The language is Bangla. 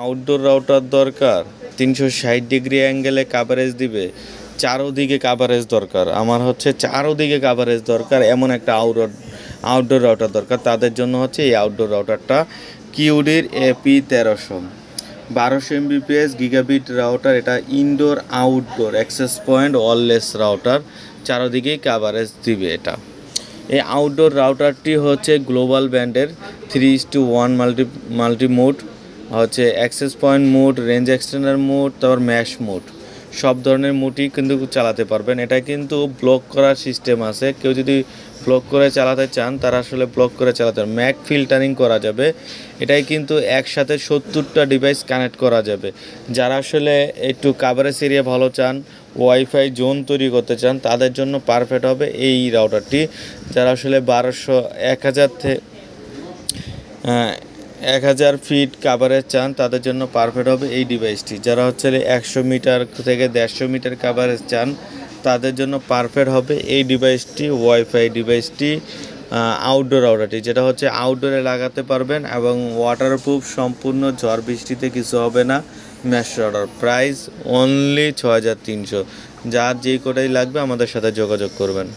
আউটডোর রাউটার দরকার, 360 ডিগ্রি অ্যাঙ্গেলে কাভারেজ দিবে, চারোদিকে কাভারেজ দরকার। আমার হচ্ছে চারোদিকে কাভারেজ দরকার, এমন একটা আউটডোর রাউটার দরকার। তাদের জন্য হচ্ছে এই আউটডোর রাউটারটা, কিউডির AP1300 1200 Mbps গিগাবিট রাউটার। এটা indoor outdoor access point wireless router, চারোদিকেই কাভারেজ দিবে এটা। এই আউটডোর রাউটারটি হচ্ছে গ্লোবাল ব্যান্ডের 3:1 মাল্টি মোড, হচ্ছে access point mode, range extender mode, তারপর ম্যাশ মোড, সব ধরনের মোডই কিন্তু চালাতে পারবেন। এটা কিন্তু ব্লক করার সিস্টেম আছে, কেউ যদি ব্লক করে চালাতে চান তারা আসলে ব্লক করে চালাতে পারবেন। ম্যাক ফিল্টারিং করা যাবে, এটাই কিন্তু একসাথে 70টা ডিভাইস কানেক্ট করা যাবে। যারা আসলে একটু কাভারেজ এরিয়া ভালো চান, ওয়াইফাই জোন তৈরি করতে চান, তাদের জন্য পারফেক্ট হবে এই রাউটারটি। যারা আসলে 1000 ফিট কাভারেজ চান, তাদের জন্য পারফেক্ট হবে এই ডিভাইসটি। যারা হচ্ছে 100 মিটার থেকে 150 মিটার কাভারেজ চান, তাদের জন্য পারফেক্ট হবে এই ডিভাইসটি, ওয়াইফাই ডিভাইসটি, আউটডোর রাউটারটি, যেটা হচ্ছে আউটডোরে লাগাতে পারবেন এবং ওয়াটারপ্রুফ, সম্পূর্ণ ঝড় বৃষ্টিতে কিছু হবে না। Mash router, price only 6300। যার যে কোটাই লাগবে আমাদের সাথে যোগাযোগ করবেন।